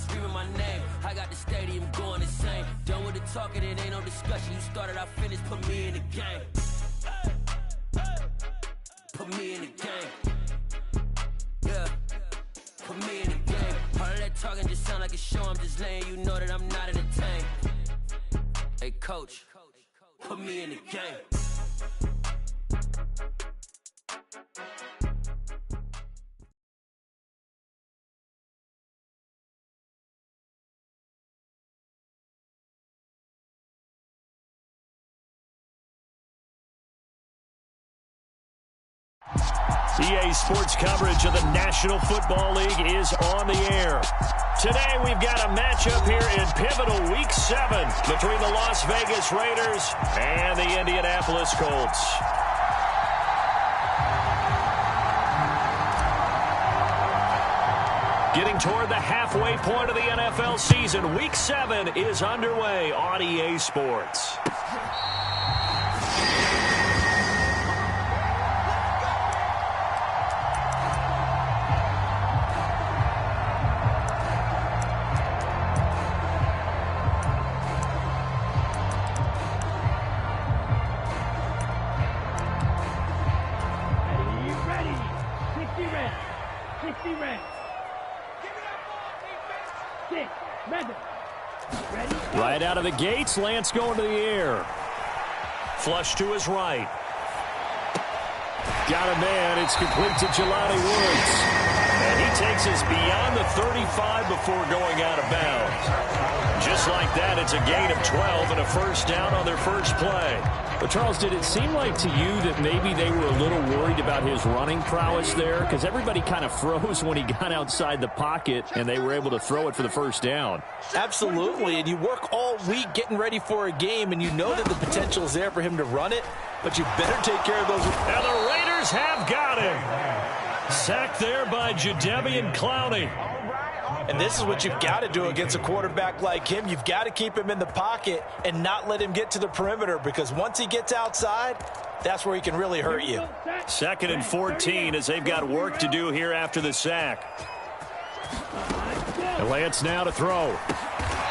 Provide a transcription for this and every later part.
screaming my name. I got the stadium going insane. Done with the talking, it ain't no discussion. You started, I finished, put me in the game. Put me in the game. Yeah. Put me in the game. All of that talking just sound like a show. I'm just letting you know that I'm not entertained. Hey, coach, put me in the game. EA Sports coverage of the National Football League is on the air. Today we've got a matchup here in pivotal Week 7 between the Las Vegas Raiders and the Indianapolis Colts. Getting toward the halfway point of the NFL season, Week 7 is underway on EA Sports. Right out of the gates, Lance going to the air. Flush to his right. Got a man. It's complete to Jelani Woods. And he takes us beyond the 35 before going out of bounds. Just like that, it's a gain of 12 and a first down on their first play. But, Charles, did it seem like to you that maybe they were a little worried about his running prowess there? Because everybody kind of froze when he got outside the pocket, and they were able to throw it for the first down. Absolutely, and you work all week getting ready for a game, and you know that the potential is there for him to run it, but you better take care of those. And the Raiders have got him. Sacked there by Jadeveon Clowney. And this is what you've got to do against a quarterback like him. You've got to keep him in the pocket and not let him get to the perimeter, because once he gets outside, that's where he can really hurt you. 2nd and 14 as they've got work to do here after the sack. And Lance now to throw.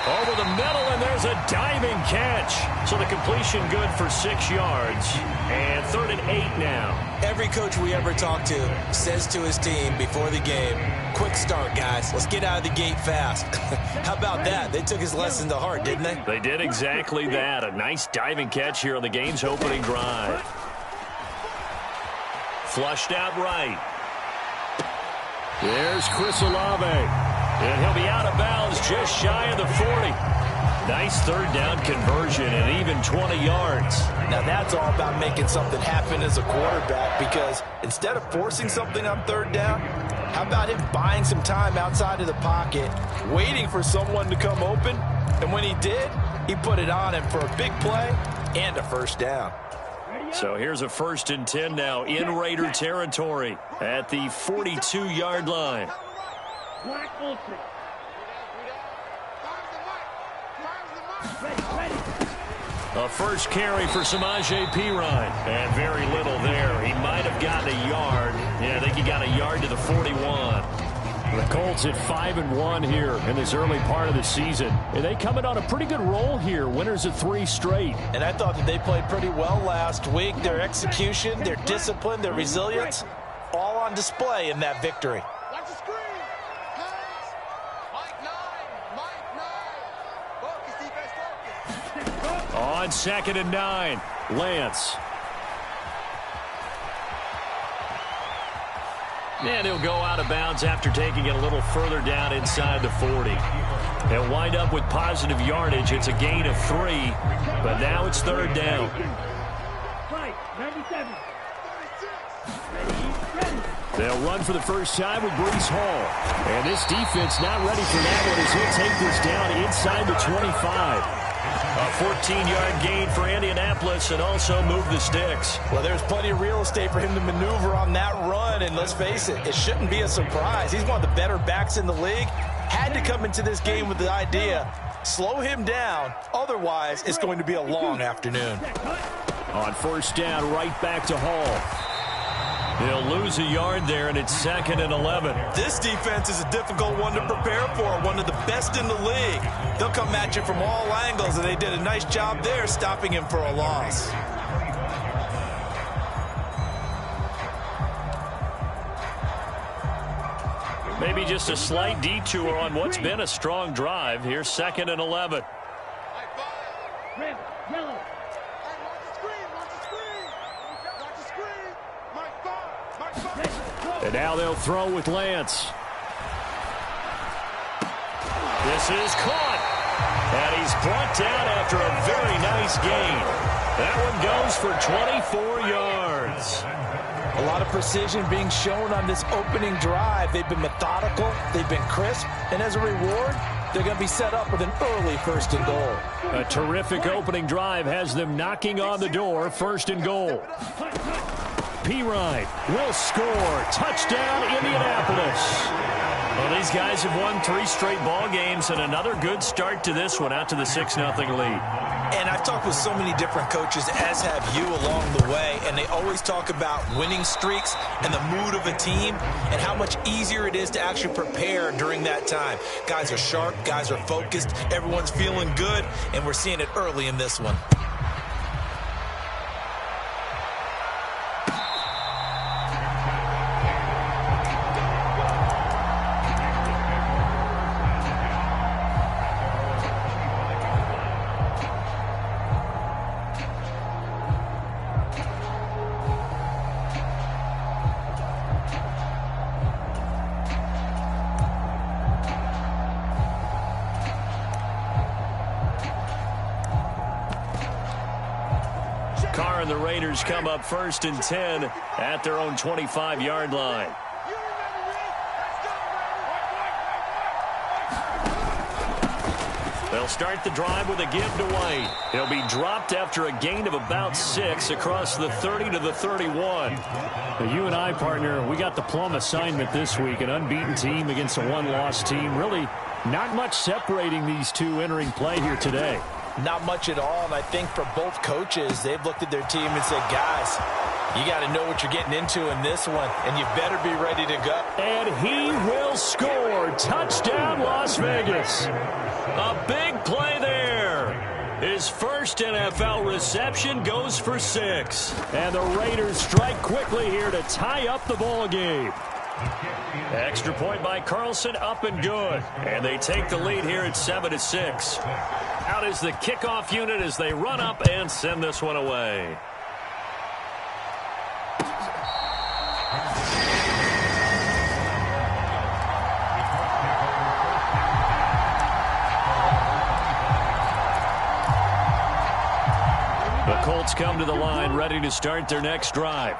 Over the middle, and there's a diving catch. So the completion good for 6 yards. And 3rd and 8 now. Every coach we ever talk to says to his team before the game, quick start, guys. Let's get out of the gate fast. How about that? They took his lesson to heart, didn't they? They did exactly that. A nice diving catch here on the game's opening drive. Flushed out right. There's Chris Olave. And he'll be out of bounds just shy of the 40. Nice 3rd down conversion and even 20 yards. Now that's all about making something happen as a quarterback, because instead of forcing something on 3rd down, how about him buying some time outside of the pocket, waiting for someone to come open, and when he did, he put it on him for a big play and a first down. So here's a 1st and 10 now in Raider territory at the 42-yard line. A first carry for Samaje Perine. And very little there. He might have gotten a yard. Yeah, I think he got a yard to the 41. The Colts at 5-1 here in this early part of the season. And they coming on a pretty good roll here. Winners of 3 straight. And I thought that they played pretty well last week. Their execution, their discipline, their resilience, all on display in that victory. On 2nd and 9, Lance. And he'll go out of bounds after taking it a little further down inside the 40. They'll wind up with positive yardage. It's a gain of 3, but now it's 3rd down. They'll run for the first time with Breece Hall. And this defense not ready for that one as he'll take this down inside the 25. A 14-yard gain for Indianapolis and also move the sticks. Well, there's plenty of real estate for him to maneuver on that run, and let's face it, it shouldn't be a surprise. He's one of the better backs in the league. Had to come into this game with the idea, slow him down, otherwise it's going to be a long afternoon. On 1st down, right back to Hall. He'll lose a yard there, and it's 2nd and 11. This defense is a difficult one to prepare for, one of the best in the league. They'll come at you from all angles, and they did a nice job there stopping him for a loss. Maybe just a slight detour on what's been a strong drive. Here's 2nd and 11. Red, yellow. And now they'll throw with Lance. This is caught. And he's brought down after a very nice gain. That one goes for 24 yards. A lot of precision being shown on this opening drive. They've been methodical. They've been crisp. And as a reward, they're going to be set up with an early 1st and goal. A terrific opening drive has them knocking on the door. 1st and goal. P-Ride will score. Touchdown, Indianapolis. Well, these guys have won 3 straight ball games and another good start to this one out to the 6-0 lead. And I've talked with so many different coaches, as have you, along the way, and they always talk about winning streaks and the mood of a team and how much easier it is to actually prepare during that time. Guys are sharp, guys are focused, everyone's feeling good, and we're seeing it early in this one. And the Raiders come up 1st and 10 at their own 25-yard line. They'll start the drive with a give to White. He'll be dropped after a gain of about 6 across the 30 to the 31. You and I, partner, we got the plum assignment this week. An unbeaten team against a one-loss team. Really not much separating these two entering play here today. Not much at all, and I think for both coaches, they've looked at their team and said, guys, you got to know what you're getting into in this one, and you better be ready to go. And he will score. Touchdown, Las Vegas. A big play there. His first NFL reception goes for 6. And the Raiders strike quickly here to tie up the ball game. Extra point by Carlson, up and good. And they take the lead here at 7-6. Out is the kickoff unit as they run up and send this one away. The Colts come to the line ready to start their next drive.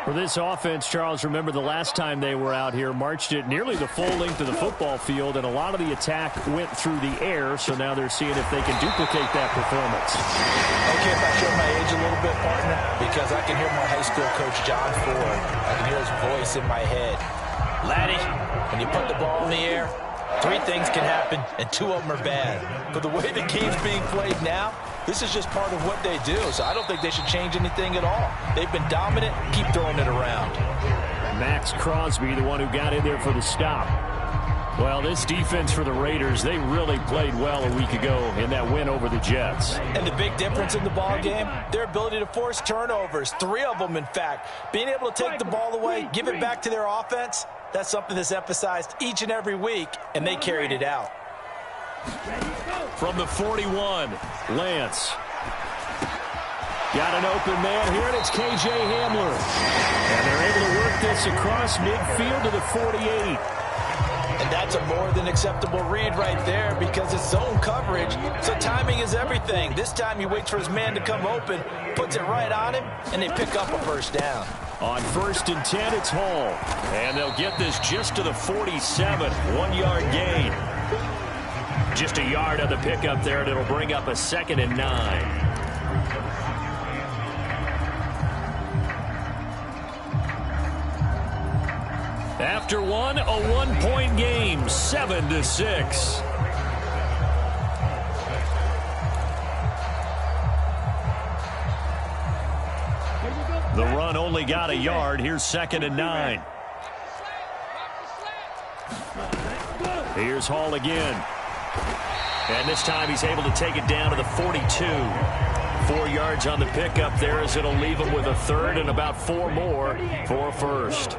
For this offense, Charles, remember the last time they were out here, marched it nearly the full length of the football field, and a lot of the attack went through the air, so now they're seeing if they can duplicate that performance. Okay, if I show my age a little bit, partner, because I can hear my high school coach, John Ford. I can hear his voice in my head. Laddie, when you put the ball in the air, 3 things can happen, and 2 of them are bad. But the way the game's being played now, this is just part of what they do, so I don't think they should change anything at all. They've been dominant. Keep throwing it around. Max Crosby, the one who got in there for the stop. Well, this defense for the Raiders, they really played well a week ago in that win over the Jets. And the big difference in the ball game, their ability to force turnovers, 3 of them, in fact. Being able to take the ball away, give it back to their offense, that's something that's emphasized each and every week, and they carried it out. From the 41, Lance. Got an open man here, and it's K.J. Hamler. And they're able to work this across midfield to the 48. And that's a more than acceptable read right there because it's zone coverage, so timing is everything. This time he waits for his man to come open, puts it right on him, and they pick up a 1st down. On 1st and 10, it's Hall. And they'll get this just to the 47, 1-yard gain. Just a yard on the pickup there, and it'll bring up a 2nd and 9. After one, a 1-point game, 7-6. The run only got a yard. Here's 2nd and 9. Here's Hall again. And this time he's able to take it down to the 42. 4 yards on the pickup there as it'll leave him with a 3rd and about 4 more for a 1st.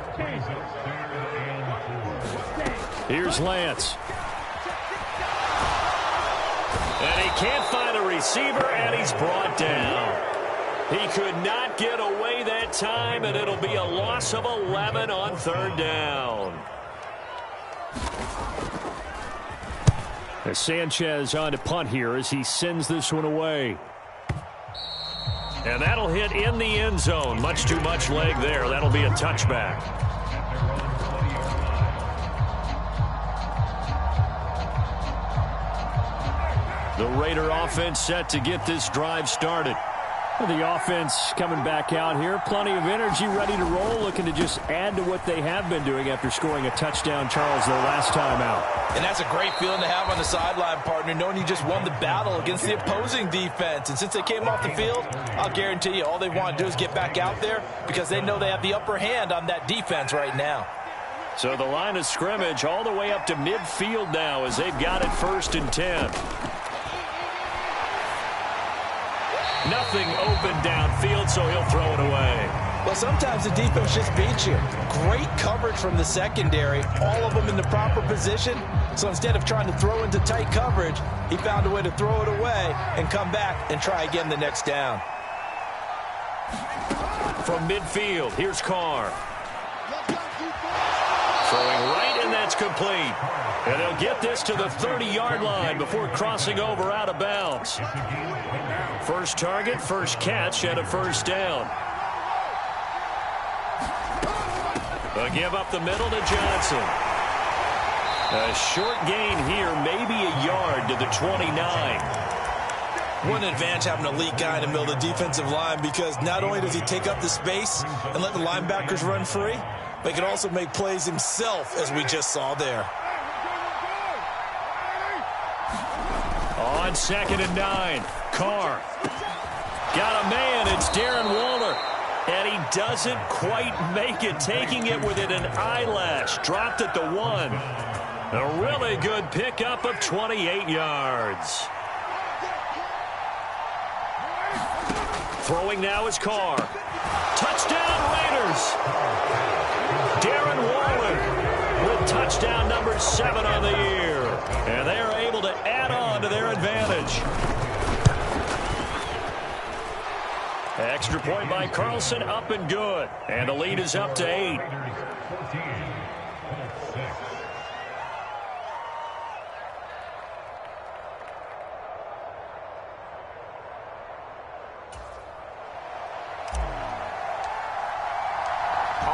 Here's Lance. And he can't find a receiver, and he's brought down. He could not get away that time, and it'll be a loss of 11 on 3rd down. As Sanchez on to punt here as he sends this one away. And that'll hit in the end zone. Much too much leg there. That'll be a touchback. The Raider offense set to get this drive started. The offense coming back out here. Plenty of energy, ready to roll, looking to just add to what they have been doing after scoring a touchdown, Charles, their last time out. And that's a great feeling to have on the sideline, partner, knowing you just won the battle against the opposing defense. And since they came off the field, I'll guarantee you all they want to do is get back out there because they know they have the upper hand on that defense right now. So the line of scrimmage all the way up to midfield now as they've got it 1st and 10. Nothing open downfield, so he'll throw it away. Well, sometimes the defense just beats you. Great coverage from the secondary, all of them in the proper position. So instead of trying to throw into tight coverage, he found a way to throw it away and come back and try again the next down. From midfield, here's Carr. Throwing right, and that's complete. And they'll get this to the 30-yard line before crossing over out of bounds. First target, first catch, and a 1st down. A give up the middle to Johnson. A short gain here, maybe a yard to the 29. What an advantage having an elite guy in the middle of the defensive line because not only does he take up the space and let the linebackers run free, but he can also make plays himself, as we just saw there. On 2nd and 9, Carr. Got a man, it's Darren Waller. And he doesn't quite make it, taking it within an eyelash. Dropped at the 1. A really good pickup of 28 yards. Throwing now is Carr. Touchdown Raiders. Darren Waller with touchdown number 7 on the year. And they are able to add on to their advantage. Extra point by Carlson, up and good. And the lead is up to 8.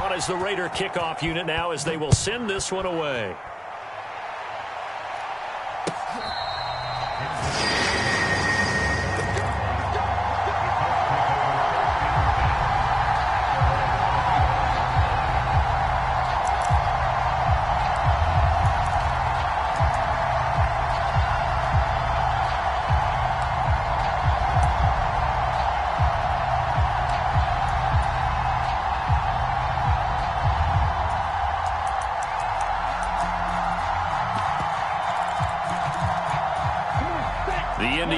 On is the Raider kickoff unit now as they will send this one away.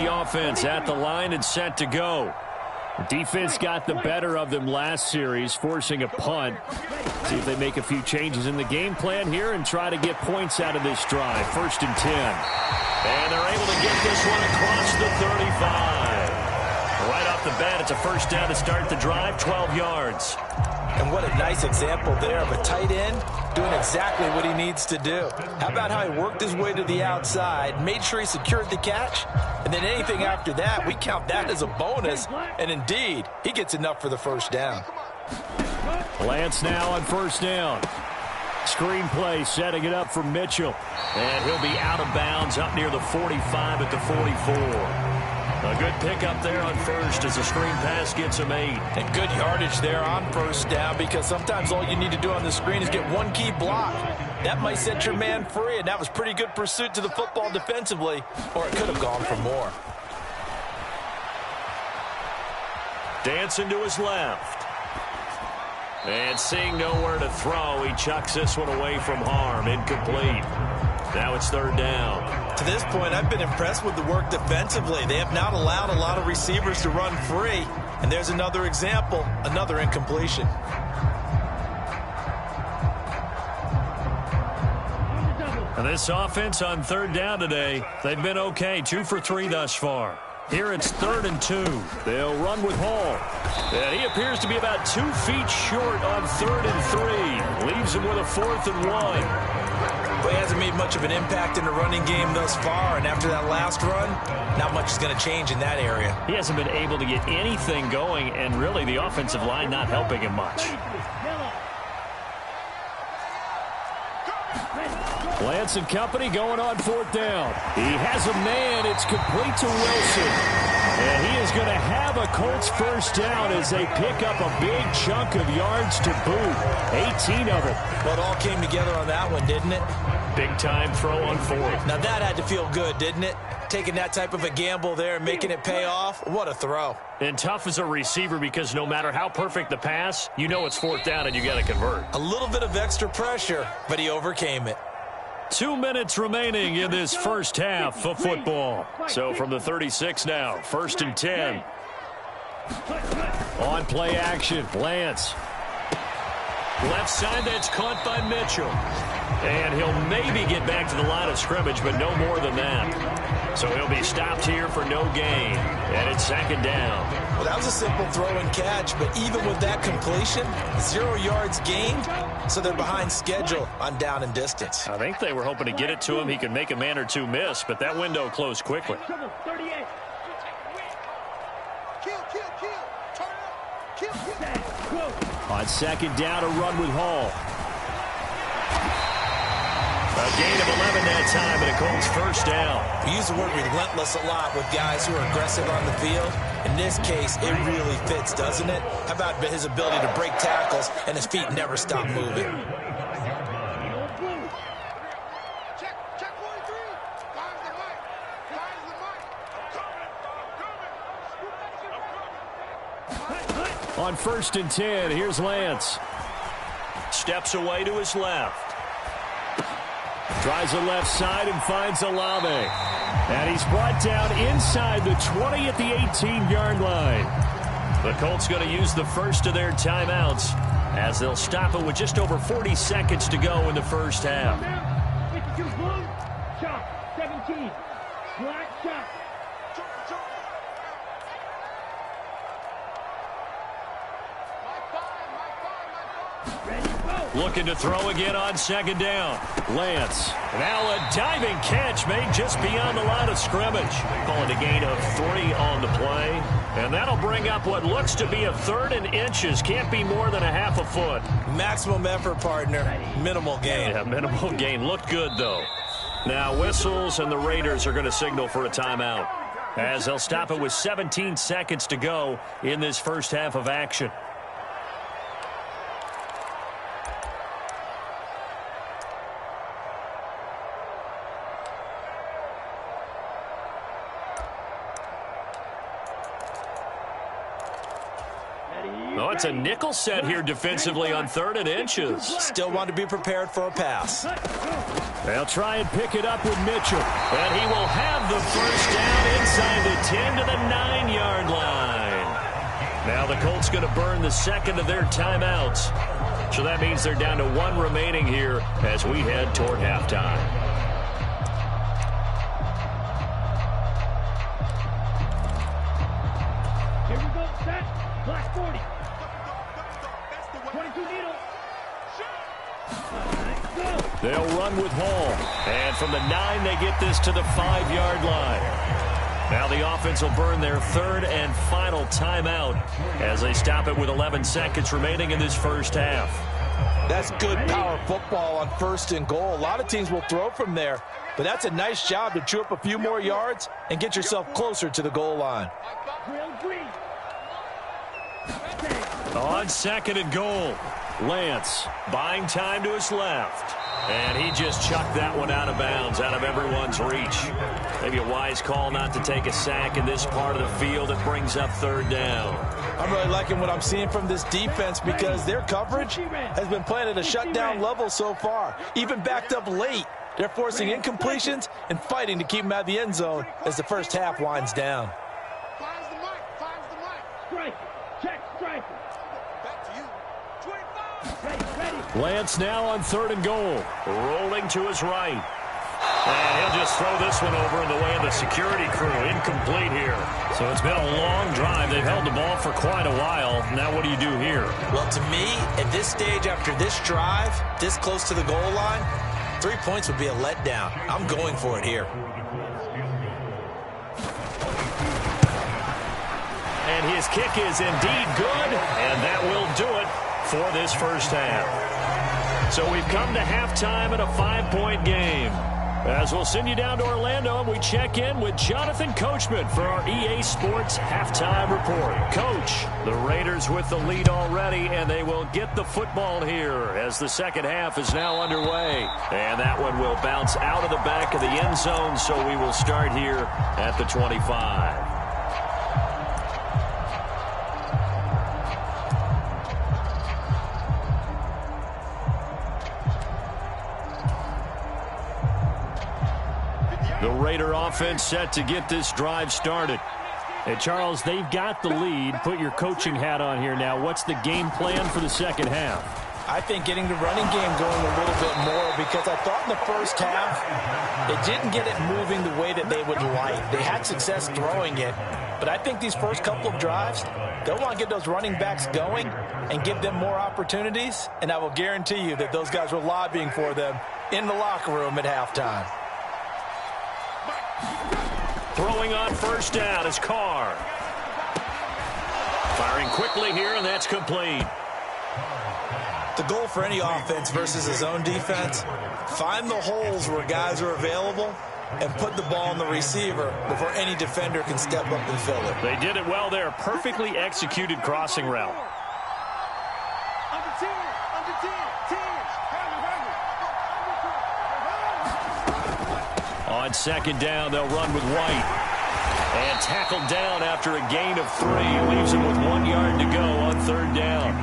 Offense at the line and set to go. The defense got the better of them last series, forcing a punt. See if they make a few changes in the game plan here and try to get points out of this drive. 1st and 10. And they're able to get this one across the 35. Right off the bat, it's a 1st down to start the drive, 12 yards. And what a nice example there of a tight end doing exactly what he needs to do. How about how he worked his way to the outside, made sure he secured the catch, and then anything after that, we count that as a bonus. And indeed, he gets enough for the 1st down. Lance now on 1st down. Screen play, setting it up for Mitchell. And he'll be out of bounds up near the 45 at the 44. A good pickup there on 1st as the screen pass gets him 8. And good yardage there on 1st down because sometimes all you need to do on the screen is get one key block. That might set your man free, and that was pretty good pursuit to the football defensively, or it could have gone for more. Dancing to his left. And seeing nowhere to throw, he chucks this one away from harm. Incomplete. Now it's third down. To this point, I've been impressed with the work defensively. They have not allowed a lot of receivers to run free. And there's another example, another incompletion. And this offense on third down today, they've been okay. 2 for 3 thus far. Here it's 3rd and 2. They'll run with Hall. And he appears to be about 2 feet short on 3rd and 3. Leaves him with a 4th and 1. Well, he hasn't made much of an impact in the running game thus far, and after that last run, not much is going to change in that area. He hasn't been able to get anything going, and really the offensive line not helping him much. Lance and company going on 4th down. He has a man. It's complete to Wilson. And he is going to have a Colts first down as they pick up a big chunk of yards to boot. 18 of them. Well, it all came together on that one, didn't it? Big time throw on 4th. Now that had to feel good, didn't it? Taking that type of a gamble there and making it pay off. What a throw. And tough as a receiver because no matter how perfect the pass, you know it's 4th down and you got to convert. A little bit of extra pressure, but he overcame it. 2 minutes remaining in this first half of football. So from the 36 now, 1st and 10. On play action, Lance. Left side, that's caught by Mitchell. And he'll maybe get back to the line of scrimmage, but no more than that. So he'll be stopped here for no gain. And it's 2nd down. Well, that was a simple throw and catch, but even with that completion, 0 yards gained, so they're behind schedule on down and distance. I think they were hoping to get it to him. He could make a man or two miss, but that window closed quickly. On 2nd down, a run with Hall. A gain of 11 that time, and a Colts first down. We use the word relentless a lot with guys who are aggressive on the field. In this case, it really fits, doesn't it? How about his ability to break tackles and his feet never stop moving? Check 43. Find the mic. On 1st and 10, here's Lance. Steps away to his left. Tries the left side and finds Olave. And he's brought down inside the 20 at the 18-yard line. The Colts going to use the first of their timeouts as they'll stop it with just over 40 seconds to go in the first half. 52 blue, chop, 17, black chop. Looking to throw again on 2nd down. Lance. Now a diving catch made just beyond the line of scrimmage. Calling a gain of 3 on the play. And that'll bring up what looks to be a 3rd and inches. Can't be more than a half a foot. Maximum effort, partner. Minimal gain. Yeah, minimal gain. Looked good, though. Now whistles, and the Raiders are going to signal for a timeout, as they'll stop it with 17 seconds to go in this first half of action. Oh, it's a nickel set here defensively on 3rd and inches. Still want to be prepared for a pass. They'll try and pick it up with Mitchell. And he will have the first down inside the 10 to the 9-yard line. Now the Colts going to burn the 2nd of their timeouts. So that means they're down to 1 remaining here as we head toward halftime. Here we go, set, black 40. 22 needle. They'll run with Hall. And from the 9, they get this to the 5-yard line. Now the offense will burn their 3rd and final timeout as they stop it with 11 seconds remaining in this first half. That's good power football on 1st and goal. A lot of teams will throw from there, but that's a nice job to chew up a few more yards and get yourself closer to the goal line. On 2nd and goal, Lance buying time to his left. And he just chucked that one out of bounds, out of everyone's reach. Maybe a wise call not to take a sack in this part of the field. It brings up 3rd down. I'm really liking what I'm seeing from this defense because their coverage has been playing at a shutdown level so far. Even backed up late, they're forcing incompletions and fighting to keep them out of the end zone as the first half winds down. Finds the mic. Finds the mic. Strike. Check striker. Back to you. 25. Ready. Lance now on 3rd and goal. Rolling to his right. And he'll just throw this one over in the way of the security crew. Incomplete here. So it's been a long drive. They've held the ball for quite a while. Now what do you do here? Well, to me, at this stage after this drive, this close to the goal line, 3 points would be a letdown. I'm going for it here. And his kick is indeed good, and that will do it for this first half. So we've come to halftime in a 5-point game. As we'll send you down to Orlando, and we check in with Jonathan Coachman for our EA Sports Halftime Report. Coach, the Raiders with the lead already, and they will get the football here as the second half is now underway. And that one will bounce out of the back of the end zone, so we will start here at the 25. The Raider offense set to get this drive started. Hey, Charles, they've got the lead. Put your coaching hat on here now. What's the game plan for the second half? I think getting the running game going a little bit more because I thought in the first half it didn't get it moving the way that they would like. They had success throwing it, but I think these first couple of drives, they'll want to get those running backs going and give them more opportunities, and I will guarantee you that those guys were lobbying for them in the locker room at halftime. Throwing on first down is Carr. Firing quickly here, and that's complete. The goal for any offense versus a zone defense, find the holes where guys are available and put the ball on the receiver before any defender can step up and fill it. They did it well there. Perfectly executed crossing route. Under 10. Under 10. 10. On second down, they'll run with White. And tackled down after a gain of 3. Leaves him with 1 yard to go on third down.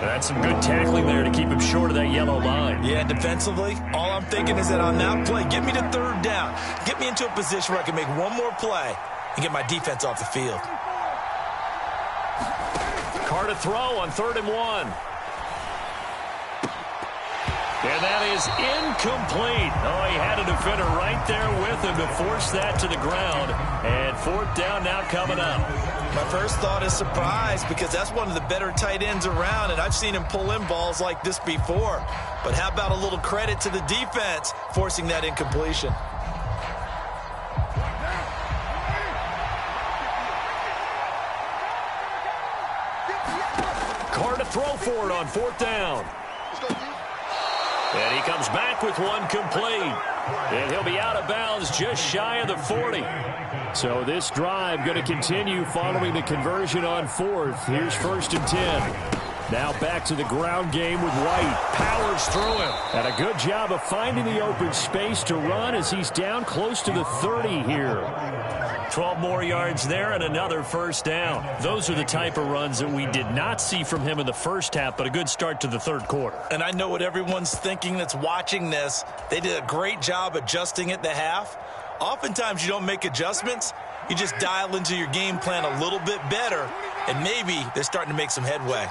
That's some good tackling there to keep him short of that yellow line. Yeah, defensively, all I'm thinking is that on that play, get me to third down. Get me into a position where I can make one more play and get my defense off the field. Carr to throw on 3rd and 1. And that is incomplete. Oh, he had a defender right there with him to force that to the ground. And fourth down now coming up. My first thought is surprise because that's one of the better tight ends around, and I've seen him pull in balls like this before. But how about a little credit to the defense forcing that incompletion? Carr to throw for it on fourth down. And he comes back with one complete. And he'll be out of bounds just shy of the 40. So this drive going to continue following the conversion on fourth. Here's 1st and 10. Now back to the ground game with White. Powers through him. And a good job of finding the open space to run as he's down close to the 30 here. 12 more yards there and another first down. Those are the type of runs that we did not see from him in the first half, but a good start to the third quarter. And I know what everyone's thinking that's watching this. They did a great job adjusting at the half. Oftentimes you don't make adjustments. You just dial into your game plan a little bit better, and maybe they're starting to make some headway.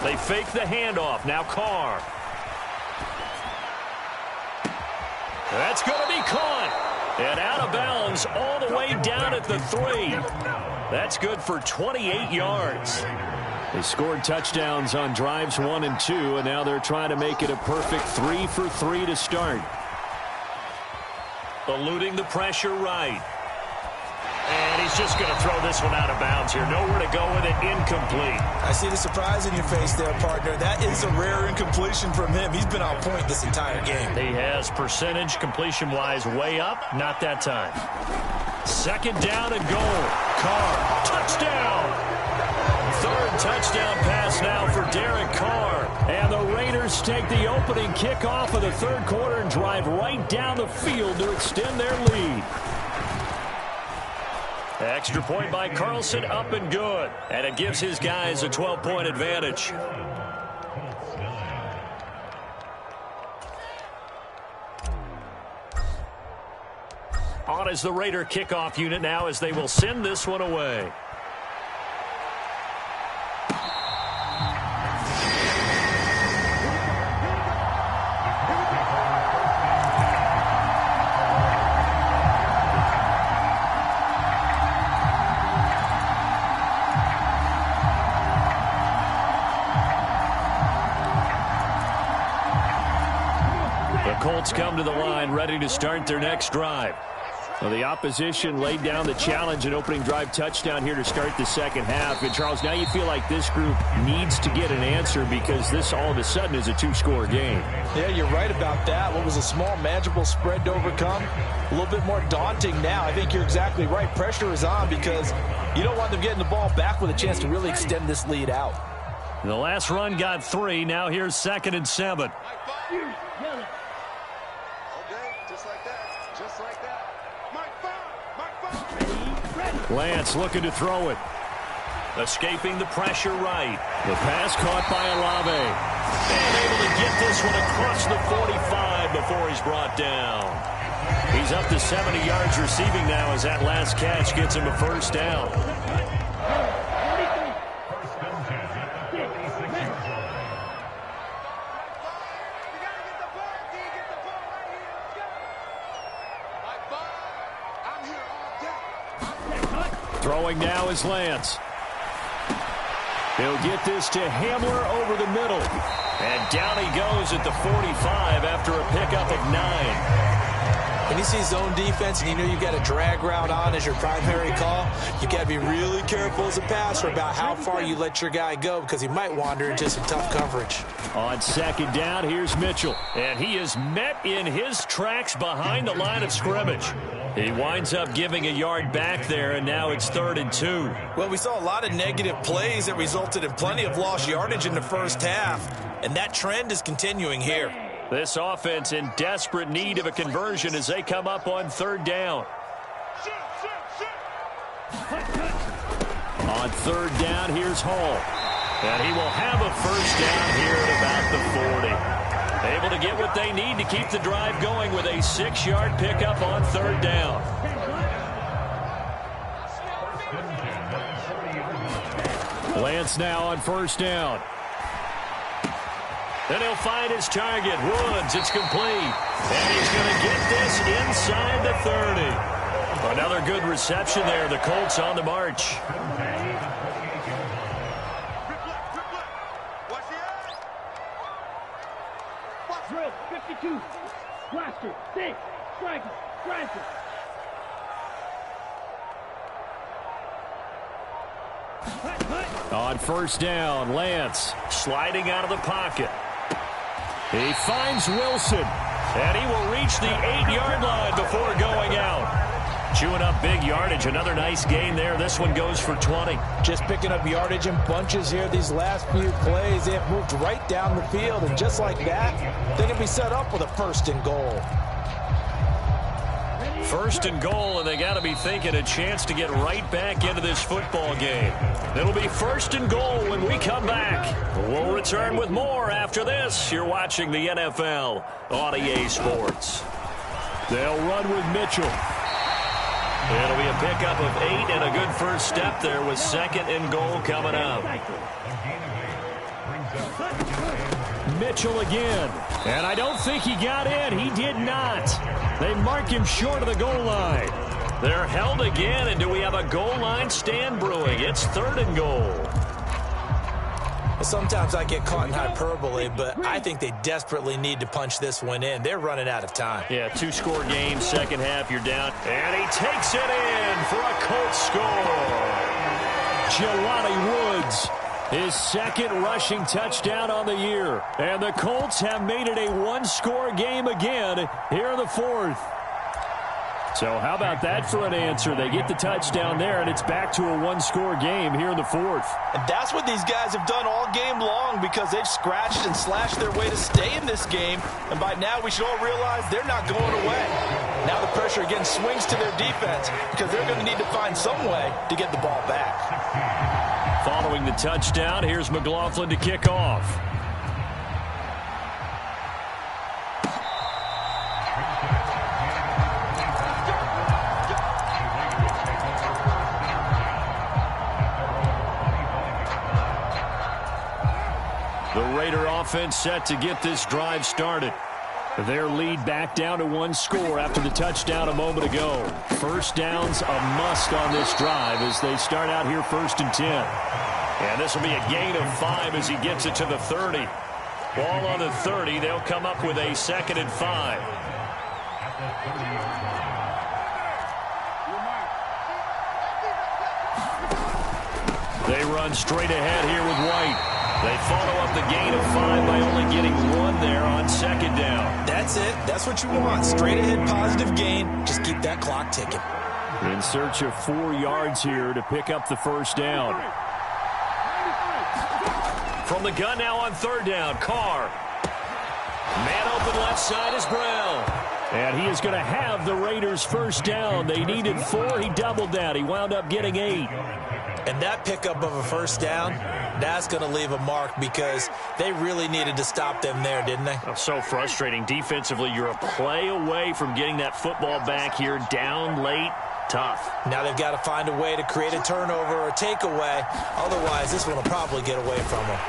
They fake the handoff. Now Carr. That's going to be caught. And out of bounds all the way down at the 3. That's good for 28 yards. They scored touchdowns on drives 1 and 2, and now they're trying to make it a perfect 3 for 3 to start. Eluding the pressure right. And he's just going to throw this one out of bounds here. Nowhere to go with it. Incomplete. I see the surprise in your face there, partner. That is a rare incompletion from him. He's been on point this entire game. He has percentage completion-wise way up. Not that time. Second down and goal. Carr. Touchdown. Third touchdown pass now for Derek Carr. And the Raiders take the opening kickoff of the third quarter and drive right down the field to extend their lead. Extra point by Carlson, up and good. And it gives his guys a 12-point advantage. On is the Raider kickoff unit now as they will send this one away. The Colts come to the line ready to start their next drive. Well, the opposition laid down the challenge and opening drive touchdown here to start the second half. And, Charles, now you feel like this group needs to get an answer because this all of a sudden is a two-score game. Yeah, you're right about that. What was a small, manageable spread to overcome, a little bit more daunting now. I think you're exactly right. Pressure is on because you don't want them getting the ball back with a chance to really extend this lead out. The last run got 3. Now here's 2nd and 7. Lance looking to throw it. Escaping the pressure right. The pass caught by Olave. And able to get this one across the 45 before he's brought down. He's up to 70 yards receiving now as that last catch gets him a first down. Throwing now is Lance. He'll get this to Hamler over the middle. And down he goes at the 45 after a pickup of 9. When you see zone defense and you know you've got a drag route on as your primary call, you've got to be really careful as a passer about how far you let your guy go because he might wander into some tough coverage. On 2nd down, here's Mitchell. And he is met in his tracks behind the line of scrimmage. He winds up giving a yard back there, and now it's 3rd and 2. Well, we saw a lot of negative plays that resulted in plenty of lost yardage in the first half, and that trend is continuing here. This offense in desperate need of a conversion as they come up on 3rd down. On 3rd down, here's Hall. And he will have a first down here at about the 40. Able to get what they need to keep the drive going with a 6-yard pickup on 3rd down. Lance now on 1st down. Then he'll find his target, Woods. It's complete. And he's going to get this inside the 30. Another good reception there. The Colts on the march. Drill, 52. Blaster, 6. Striker, striker. On 1st down, Lance sliding out of the pocket. He finds Wilson, and he will reach the 8-yard line before going out. Chewing up big yardage. Another nice gain there. This one goes for 20. Just picking up yardage in bunches here these last few plays. They have moved right down the field, and just like that, they can be set up with a 1st and goal. 1st and goal, and they got to be thinking a chance to get right back into this football game. It'll be 1st and goal when we come back. We'll return with more after this. You're watching the NFL on EA Sports. They'll run with Mitchell. It'll be a pickup of 8 and a good first step there with 2nd and goal coming up. Mitchell again. And I don't think he got in. He did not. They mark him short of the goal line. They're held again, and do we have a goal line stand brewing? It's 3rd and goal. Sometimes I get caught in hyperbole, but I think they desperately need to punch this one in. They're running out of time. Yeah, 2-score game, second half, you're down. And he takes it in for a Colts score. Jelani Woods, his 2nd rushing touchdown on the year. And the Colts have made it a 1-score game again here in the 4th. So how about that for an answer? They get the touchdown there, and it's back to a one-score game here in the fourth. And that's what these guys have done all game long because they've scratched and slashed their way to stay in this game. And by now we should all realize they're not going away. Now the pressure again swings to their defense because they're going to need to find some way to get the ball back. Following the touchdown, here's McLaughlin to kick off. The Raider offense set to get this drive started. Their lead back down to one score after the touchdown a moment ago. First down's a must on this drive as they start out here 1st and 10. And this will be a gain of 5 as he gets it to the 30. Ball on the 30. They'll come up with a 2nd and 5. They run straight ahead here with White. They follow up the gain of 5 by only getting 1 there on 2nd down. That's it. That's what you want. Straight ahead positive gain. Just keep that clock ticking. In search of 4 yards here to pick up the first down. From the gun now on 3rd down, Carr. Man open left side is Brown. And he is going to have the Raiders first down. They needed 4. He doubled that. He wound up getting 8. And that pickup of a first down, that's going to leave a mark because they really needed to stop them there, didn't they? Oh, so frustrating. Defensively, you're a play away from getting that football back here down late. Tough. Now they've got to find a way to create a turnover or a takeaway. Otherwise, this one will probably get away from them.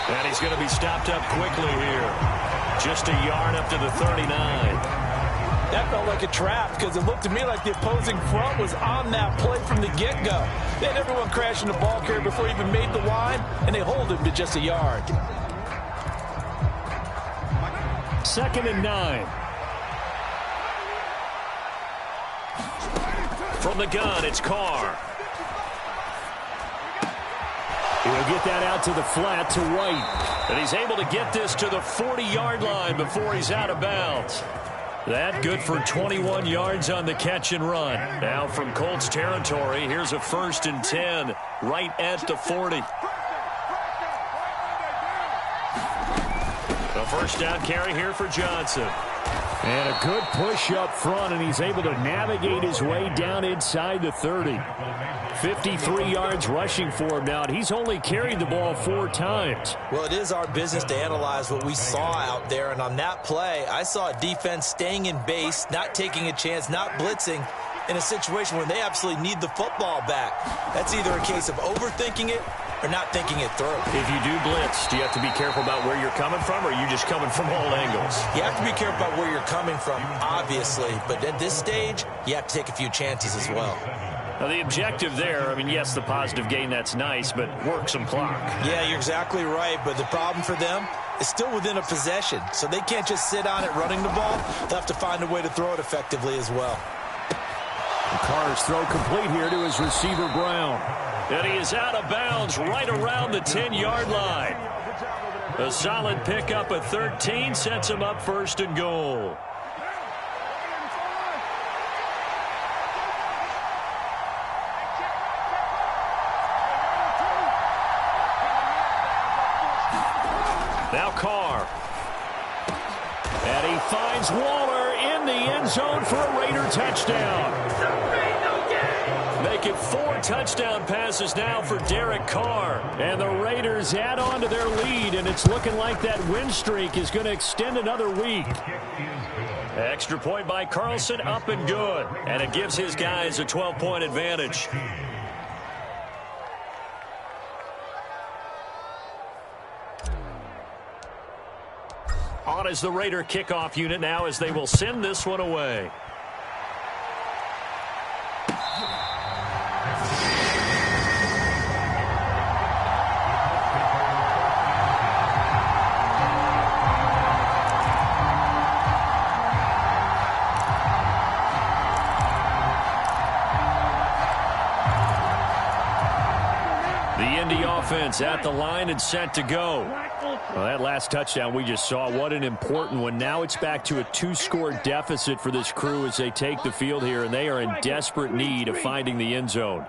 And he's going to be stopped up quickly here. Just a yard up to the 39. That felt like a trap because it looked to me like the opposing front was on that play from the get-go. They had everyone crashing the ball carrier before he even made the line, and they hold him to just a yard. 2nd and 9. From the gun, it's Carr. He'll get that out to the flat to White. And he's able to get this to the 40-yard line before he's out of bounds. That good for 21 yards on the catch and run. Now from Colts territory, here's a 1st and 10 right at the 40. The first down carry here for Johnson. And a good push up front, and he's able to navigate his way down inside the 30. 53 yards rushing for him now, and he's only carried the ball 4 times. Well, it is our business to analyze what we saw out there, and on that play, I saw a defense staying in base, not taking a chance, not blitzing in a situation where they absolutely need the football back. That's either a case of overthinking it or not thinking it through. If you do blitz, do you have to be careful about where you're coming from, or are you just coming from all angles? You have to be careful about where you're coming from, obviously, but at this stage, you have to take a few chances as well. Now, the objective there, I mean, yes, the positive gain, that's nice, but work some clock. Yeah, you're exactly right, but the problem for them is still within a possession, so they can't just sit on it running the ball. They'll have to find a way to throw it effectively as well. Carr's throw complete here to his receiver, Brown. And he is out of bounds right around the 10-yard line. A solid pickup at 13 sets him up 1st and goal. Now Carr. And he finds Waller in the end zone for a Raider touchdown. Make it 4 touchdown passes now for Derek Carr. And the Raiders add on to their lead, and it's looking like that win streak is going to extend another week. Extra point by Carlson, up and good. And it gives his guys a 12-point advantage. On is the Raider kickoff unit now as they will send this one away. The Indy offense at the line and set to go. Well, that last touchdown we just saw, what an important one. Now it's back to a 2-score deficit for this crew as they take the field here, and they are in desperate need of finding the end zone.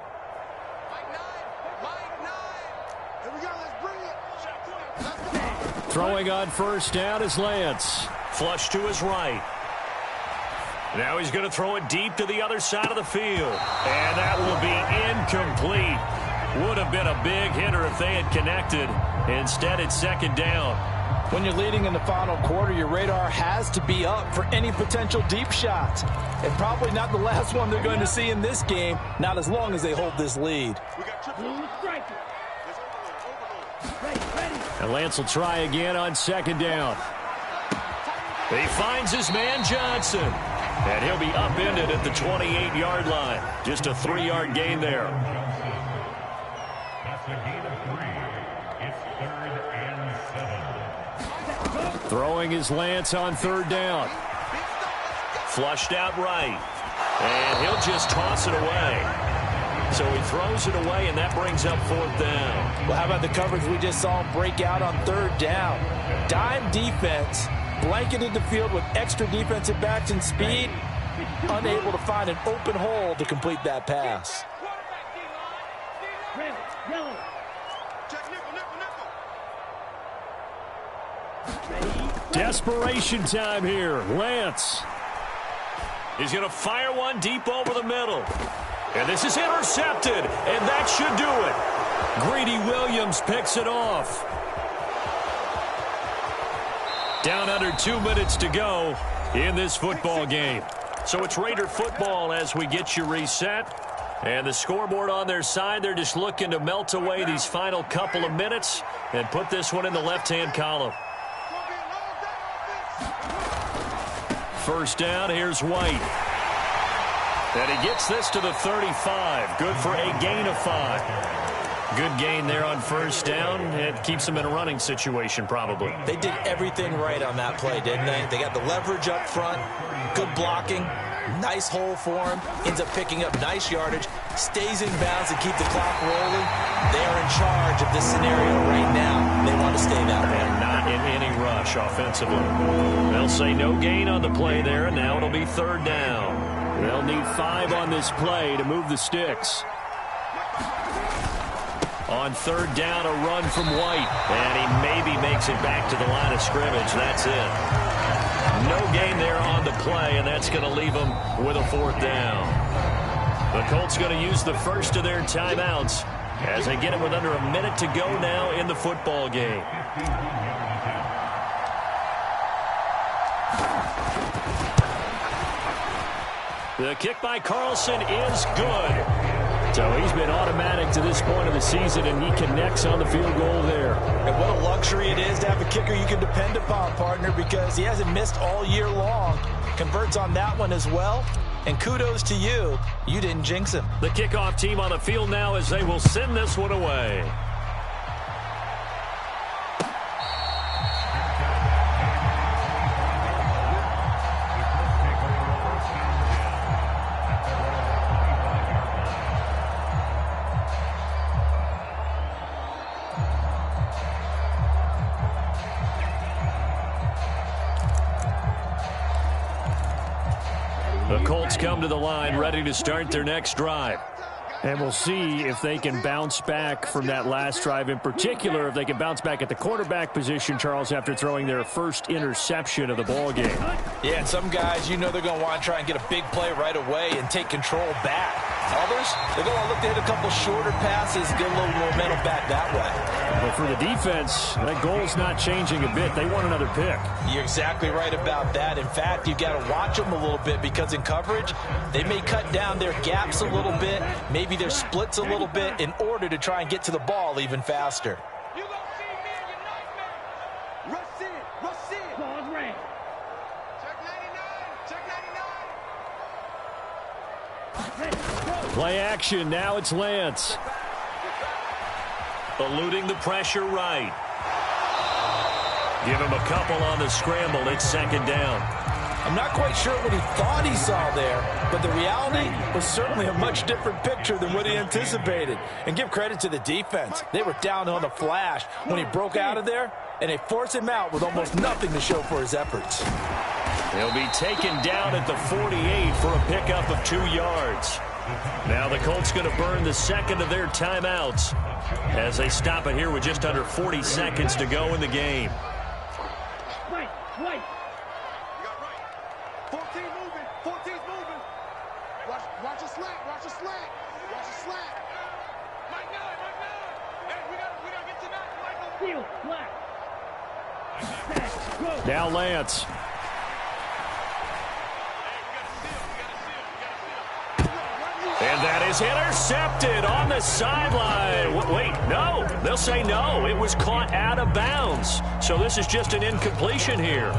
Throwing on first down is Lance. Flush to his right. Now he's going to throw it deep to the other side of the field. And that will be incomplete. Would have been a big hitter if they had connected. Instead, it's second down. When you're leading in the final quarter, your radar has to be up for any potential deep shots. And probably not the last one they're going to see in this game, not as long as they hold this lead. And Lance will try again on second down. He finds his man Johnson. And he'll be upended at the 28-yard line. Just a 3-yard gain there. Throwing is Lance on third down. Flushed out right. And he'll just toss it away. So he throws it away, and that brings up fourth down. Well, how about the coverage we just saw him break out on third down? Dime defense, blanketed the field with extra defensive backs and speed, unable to find an open hole to complete that pass. Desperation time here. Lance. He's going to fire one deep over the middle. And this is intercepted, and that should do it. Greedy Williams picks it off. Down under 2 minutes to go in this football game. So it's Raider football as we get you reset. And the scoreboard on their side, they're just looking to melt away these final couple of minutes and put this one in the left-hand column. First down, here's White. And he gets this to the 35. Good for a gain of 5. Good gain there on first down. It keeps them in a running situation, probably. They did everything right on that play, didn't they? They got the leverage up front, good blocking, nice hole for him, ends up picking up nice yardage, stays in bounds to keep the clock rolling. They are in charge of this scenario right now. They want to stay that way. And not in any rush offensively. They'll say no gain on the play there, and now it'll be third down. They'll need 5 on this play to move the sticks. On third down, a run from White. And he maybe makes it back to the line of scrimmage. That's it. No gain there on the play, and that's going to leave them with a fourth down. The Colts going to use the first of their timeouts as they get it with under a minute to go now in the football game. The kick by Carlson is good. So he's been automatic to this point of the season, and he connects on the field goal there. And what a luxury it is to have a kicker you can depend upon, partner, because he hasn't missed all year long. Converts on that one as well. And kudos to you. You didn't jinx him. The kickoff team on the field now as they will send this one away. The Colts come to the line ready to start their next drive. And we'll see if they can bounce back from that last drive. In particular, if they can bounce back at the quarterback position, Charles, after throwing their first interception of the ball game. Yeah, and some guys, you know they're going to want to try and get a big play right away and take control back. Others, they're going to look to hit a couple shorter passes, get a little momentum back that way. But for the defense, that goal's not changing a bit. They want another pick. You're exactly right about that. In fact, you've got to watch them a little bit because in coverage, they may cut down their gaps a little bit, maybe their splits a little bit in order to try and get to the ball even faster. You gonna see me in your nightmare. Rush in, rush in. Ball's ran. Check 99, check 99. Play action, now it's Lance. Eluding the pressure right. Give him a couple on the scramble. It's second down. I'm not quite sure what he thought he saw there, but the reality was certainly a much different picture than what he anticipated. And give credit to the defense. They were down on the flash. When he broke out of there, and they force him out with almost nothing to show for his efforts. He'll be taken down at the 48 for a pickup of 2 yards. Now the Colts going to burn the second of their timeouts as they stop it here with just under 40 seconds to go in the game. Right. You got right. 14 moving. 14's moving. Watch a slant. Watch a slant. Watch a slant. Mike 9. Hey, we gotta get to that. Michael. Steal. Flat. Set. Go. Now Lance. And that is intercepted on the sideline. Wait, no. They'll say no. It was caught out of bounds. So this is just an incompletion here.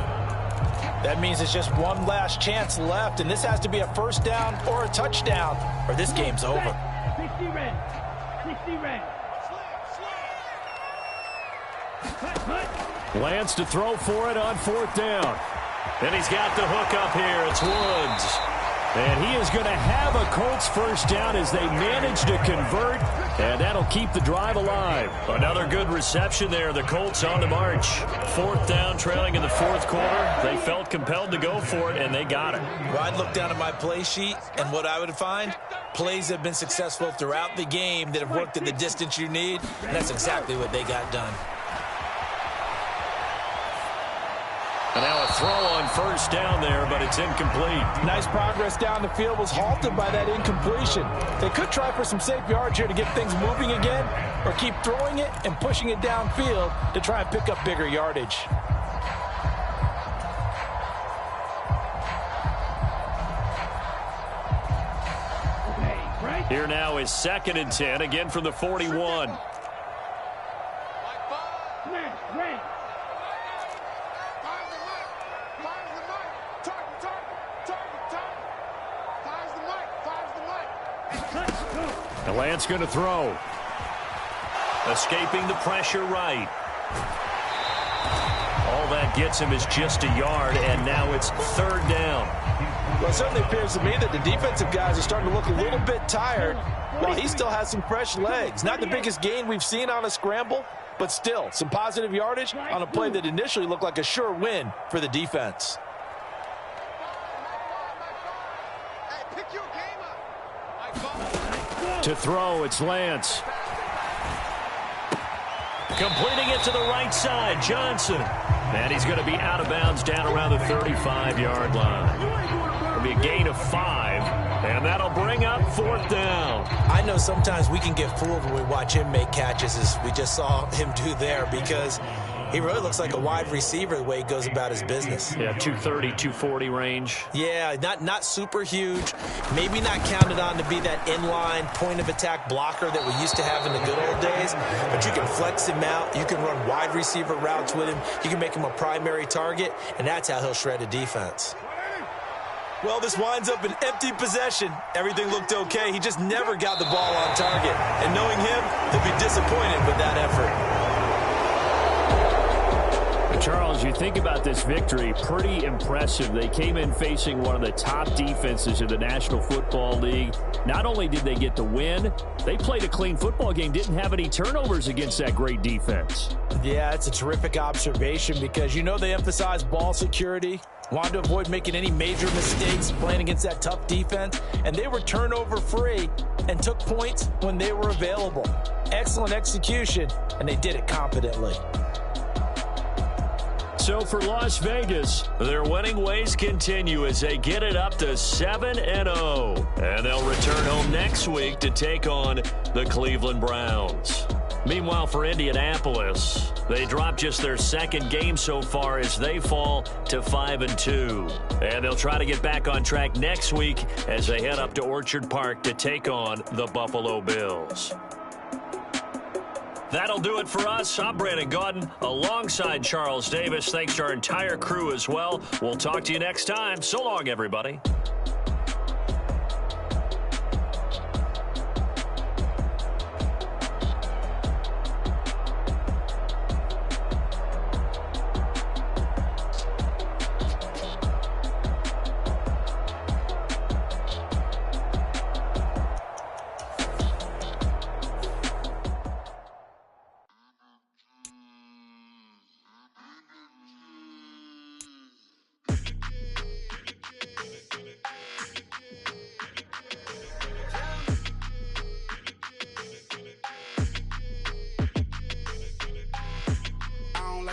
That means it's just one last chance left, and this has to be a first down or a touchdown, or this game's over. 60 red. 60 red. Lance to throw for it on 4th down. And he's got the hook up here. It's Woods. And he is going to have a Colts first down as they manage to convert, and that'll keep the drive alive. Another good reception there. The Colts on the march. 4th down, trailing in the 4th quarter. They felt compelled to go for it, and they got it. Well, I'd look down at my play sheet, and what I would find, plays have been successful throughout the game that have worked at the distance you need, and that's exactly what they got done. And now a throw on 1st down there, but it's incomplete. Nice progress down the field was halted by that incompletion. They could try for some safe yards here to get things moving again, or keep throwing it and pushing it downfield to try and pick up bigger yardage. Here now is 2nd and 10, again from the 41. Smash. Red. And Lance going to throw. Escaping the pressure right. All that gets him is just a yard, and now it's 3rd down. Well, it certainly appears to me that the defensive guys are starting to look a little bit tired, while he still has some fresh legs. Not the biggest gain we've seen on a scramble, but still some positive yardage on a play that initially looked like a sure win for the defense. To throw, it's Lance. Completing it to the right side, Johnson. And he's going to be out of bounds down around the 35-yard line. It'll be a gain of 5, and that'll bring up 4th down. I know sometimes we can get fooled when we watch him make catches, as we just saw him do there, because he really looks like a wide receiver the way he goes about his business. Yeah, 230, 240 range. Yeah, not super huge. Maybe not counted on to be that inline point-of-attack blocker that we used to have in the good old days. But you can flex him out. You can run wide receiver routes with him. You can make him a primary target, and that's how he'll shred a defense. Well, this winds up an empty possession. Everything looked okay. He just never got the ball on target. And knowing him, he'll be disappointed with that effort. Charles, you think about this victory, pretty impressive. They came in facing one of the top defenses in the National Football League. Not only did they get the win, they played a clean football game, didn't have any turnovers against that great defense. Yeah, it's a terrific observation because you know they emphasize ball security, wanted to avoid making any major mistakes playing against that tough defense, and they were turnover-free and took points when they were available. Excellent execution, and they did it competently. So for Las Vegas, their winning ways continue as they get it up to 7-0. And they'll return home next week to take on the Cleveland Browns. Meanwhile, for Indianapolis, they dropped just their 2nd game so far as they fall to 5-2. And they'll try to get back on track next week as they head up to Orchard Park to take on the Buffalo Bills. That'll do it for us. I'm Brandon Gaudin alongside Charles Davis. Thanks to our entire crew as well. We'll talk to you next time. So long, everybody.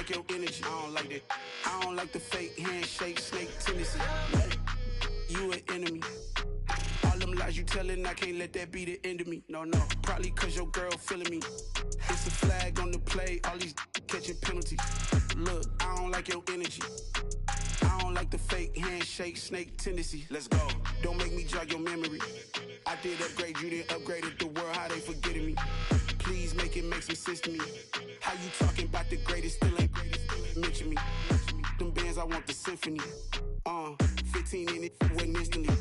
like your energy. I don't like that. I don't like the fake handshake, snake tendency. You an enemy. All them lies you telling, I can't let that be the end of me. No, probably cause your girl feeling me. It's a flag on the play, all these catching penalties. Look, I don't like your energy. I don't like the fake handshake, snake tendency. Let's go. Don't make me jog your memory. I did upgrade you, then upgraded the world, how they forgetting me. Please make it make some sense to me. How you talking about the greatest, still ain't mention me. Them bands, I want the symphony. 15 in it, went instantly.